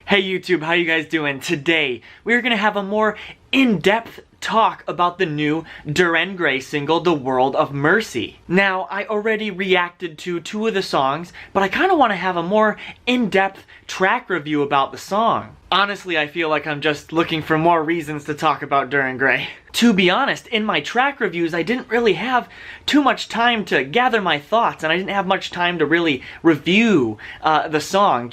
Hey YouTube, how you guys doing? Today, we're gonna have a more in-depth talk about the new DIR single, The World of Mercy. Now, I already reacted to two of the songs, but I kinda wanna have a more in-depth track review about the song. Honestly, I feel like I'm just looking for more reasons to talk about DIR. To be honest, in my track reviews, I didn't really have too much time to gather my thoughts, and I didn't have much time to really review the song.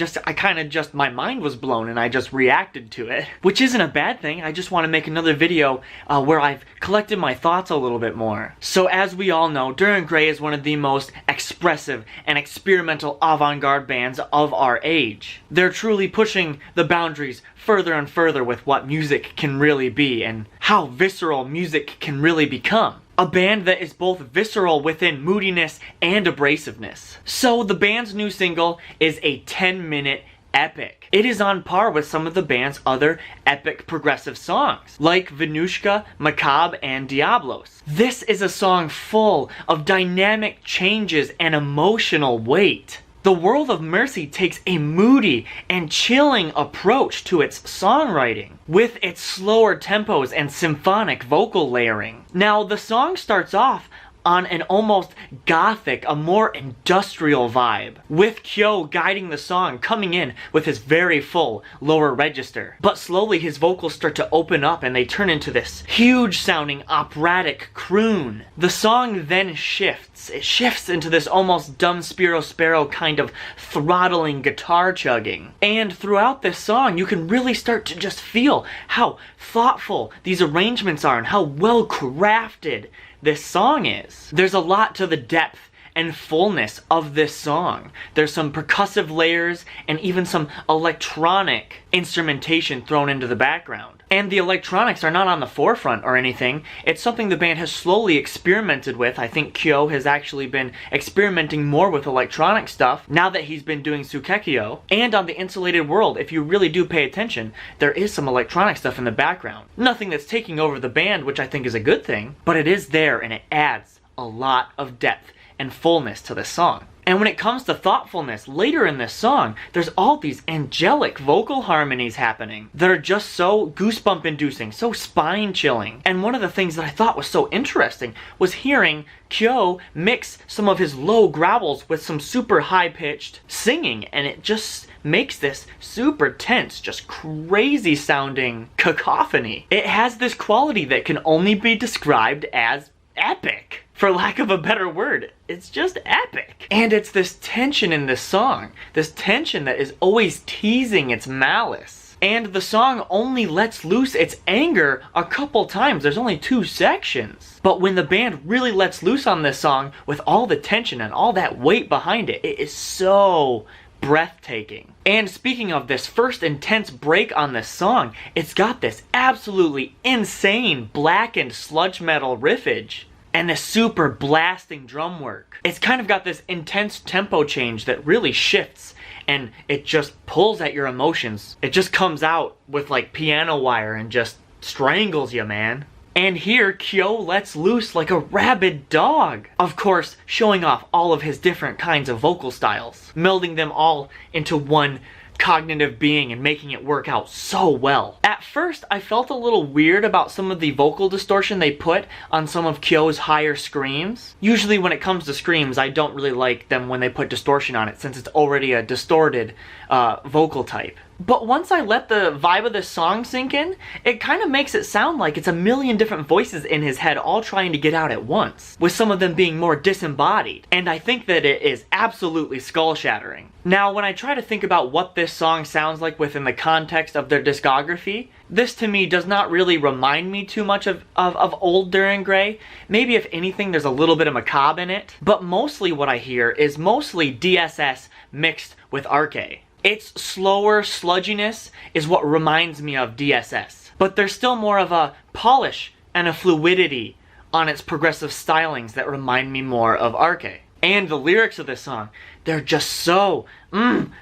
My mind was blown and I just reacted to it. Which isn't a bad thing, I just want to make another video where I've collected my thoughts a little bit more. So as we all know, DIR is one of the most expressive and experimental avant-garde bands of our age. They're truly pushing the boundaries further and further with what music can really be and how visceral music can really become. A band that is both visceral within moodiness and abrasiveness. So the band's new single is a 10-minute epic. It is on par with some of the band's other epic progressive songs, like Venushka, Macabre, and Diablos. This is a song full of dynamic changes and emotional weight. The World of Mercy takes a moody and chilling approach to its songwriting, with its slower tempos and symphonic vocal layering. Now, the song starts off on an almost gothic, a more industrial vibe, with Kyo guiding the song, coming in with his very full lower register. But slowly his vocals start to open up and they turn into this huge sounding operatic croon. The song then shifts. It shifts into this almost dumb Spiro Sparrow kind of throttling guitar chugging. And throughout this song you can really start to just feel how thoughtful these arrangements are and how well crafted this song is. There's a lot to the depth and fullness of this song. There's some percussive layers and even some electronic instrumentation thrown into the background. And the electronics are not on the forefront or anything. It's something the band has slowly experimented with. I think Kyo has actually been experimenting more with electronic stuff now that he's been doing Sukekyo. And on the Insulated World, if you really do pay attention, there is some electronic stuff in the background. Nothing that's taking over the band, which I think is a good thing, but it is there and it adds a lot of depth and fullness to the song. And when it comes to thoughtfulness, later in this song, there's all these angelic vocal harmonies happening that are just so goosebump inducing, so spine chilling. And one of the things that I thought was so interesting was hearing Kyo mix some of his low growls with some super high pitched singing, and it just makes this super tense, just crazy sounding cacophony. It has this quality that can only be described as epic. For lack of a better word, it's just epic. And it's this tension in this song, this tension that is always teasing its malice. And the song only lets loose its anger a couple times. There's only 2 sections. But when the band really lets loose on this song with all the tension and all that weight behind it, it is so breathtaking. And speaking of this first intense break on this song, it's got this absolutely insane blackened sludge metal riffage and this super blasting drum work. It's kind of got this intense tempo change that really shifts and it just pulls at your emotions. It just comes out with like piano wire and just strangles you, man. And here, Kyo lets loose like a rabid dog. Of course, showing off all of his different kinds of vocal styles, melding them all into one cognitive being and making it work out so well. At first, I felt a little weird about some of the vocal distortion they put on some of Kyo's higher screams. Usually when it comes to screams, I don't really like them when they put distortion on it since it's already a distorted vocal type. But once I let the vibe of this song sink in, it kind of makes it sound like it's a million different voices in his head all trying to get out at once, with some of them being more disembodied. And I think that it is absolutely skull-shattering. Now, when I try to think about what this song sounds like within the context of their discography, this to me does not really remind me too much of old DIR. Maybe if anything there's a little bit of Macabre in it, but mostly what I hear is mostly DSS mixed with Arche. Its slower sludginess is what reminds me of DSS. But there's still more of a polish and a fluidity on its progressive stylings that remind me more of Arche. And the lyrics of this song, they're just so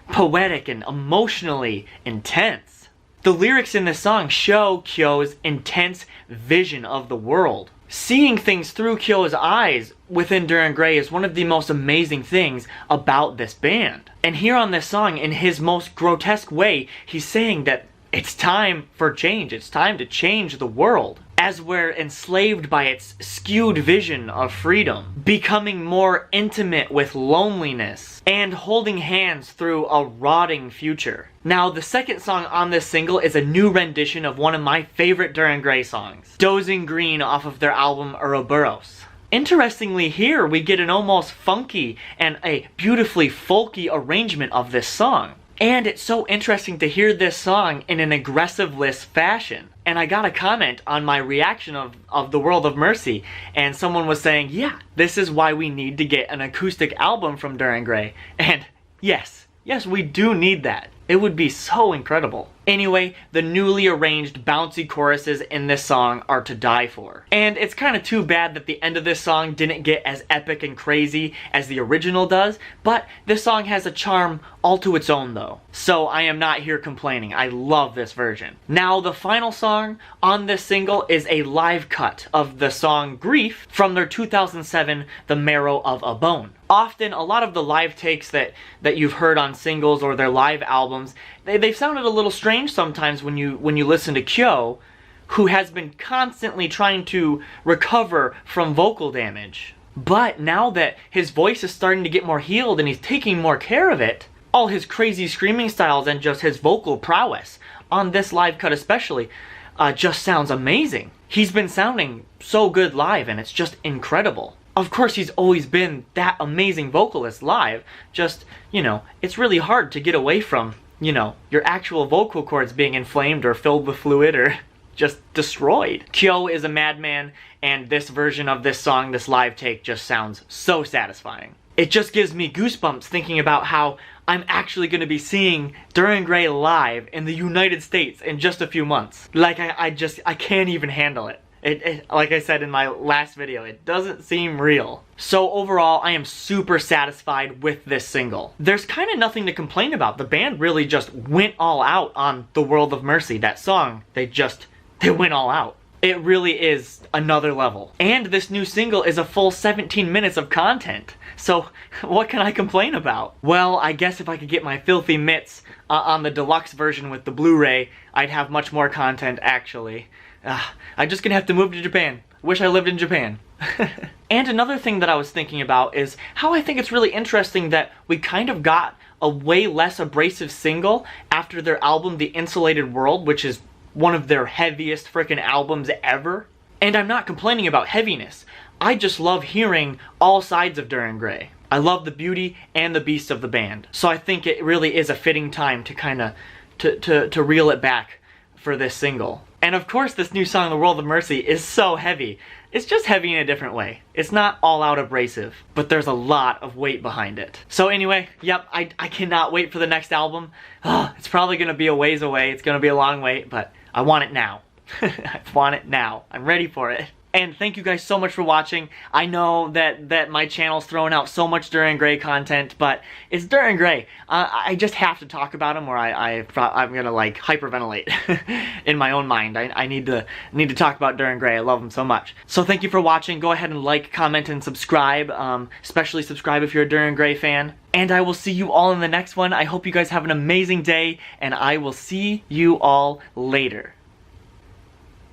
poetic and emotionally intense. The lyrics in this song show Kyo's intense vision of the world. Seeing things through Kyo's eyes within Dir Gray is one of the most amazing things about this band. And here on this song, in his most grotesque way, he's saying that it's time for change. It's time to change the world, as we're enslaved by its skewed vision of freedom, becoming more intimate with loneliness, and holding hands through a rotting future. Now, the second song on this single is a new rendition of one of my favorite Dir Gray songs, Dozing Green, off of their album Ouroboros. Interestingly, here we get an almost funky and a beautifully folky arrangement of this song. And it's so interesting to hear this song in an aggressive-less fashion. And I got a comment on my reaction of The World of Mercy, and someone was saying, yeah, this is why we need to get an acoustic album from Dir Gray. And yes, we do need that. It would be so incredible. Anyway, the newly arranged bouncy choruses in this song are to die for. And it's kind of too bad that the end of this song didn't get as epic and crazy as the original does, but this song has a charm all to its own though. So I am not here complaining. I love this version. Now, the final song on this single is a live cut of the song Grief from their 2007 The Marrow of a Bone. Often, a lot of the live takes that you've heard on singles or their live albums, they've sounded a little strange sometimes when you listen to Kyo, who has been constantly trying to recover from vocal damage. But now that his voice is starting to get more healed and he's taking more care of it, all his crazy screaming styles and just his vocal prowess, on this live cut especially, just sounds amazing. He's been sounding so good live and it's just incredible. Of course, he's always been that amazing vocalist live, just, it's really hard to get away from, your actual vocal cords being inflamed or filled with fluid or just destroyed. Kyo is a madman, and this version of this song, this live take, just sounds so satisfying. It just gives me goosebumps thinking about how I'm actually going to be seeing Dir Gray live in the United States in just a few months. Like, I can't even handle it. Like I said in my last video, it doesn't seem real. So overall, I am super satisfied with this single. There's kind of nothing to complain about. The band really just went all out on The World of Mercy. That song, they went all out. It really is another level. And this new single is a full 17 minutes of content. So what can I complain about? Well, I guess if I could get my filthy mitts on the deluxe version with the Blu-ray, I'd have much more content actually. I'm just gonna have to move to Japan. Wish I lived in Japan. And another thing that I was thinking about is how I think it's really interesting that we kind of got a way less abrasive single after their album The Insulated World, which is one of their heaviest frickin' albums ever. And I'm not complaining about heaviness. I just love hearing all sides of Dir Gray. I love the beauty and the beast of the band. So I think it really is a fitting time to kind of to reel it back for this single. And of course, this new song, The World of Mercy, is so heavy. It's just heavy in a different way. It's not all out abrasive, but there's a lot of weight behind it. So anyway, yep, I cannot wait for the next album. It's probably gonna be a ways away. It's gonna be a long wait, but I want it now. I want it now. I'm ready for it. And thank you guys so much for watching. I know that my channel's throwing out so much Dir Gray content, but it's Dir Gray. I just have to talk about him or I'm gonna like hyperventilate in my own mind. I need to talk about Dir Gray. I love him so much. So thank you for watching. Go ahead and like, comment, and subscribe. Especially subscribe if you're a Dir Gray fan. And I will see you all in the next one. I hope you guys have an amazing day, and I will see you all later.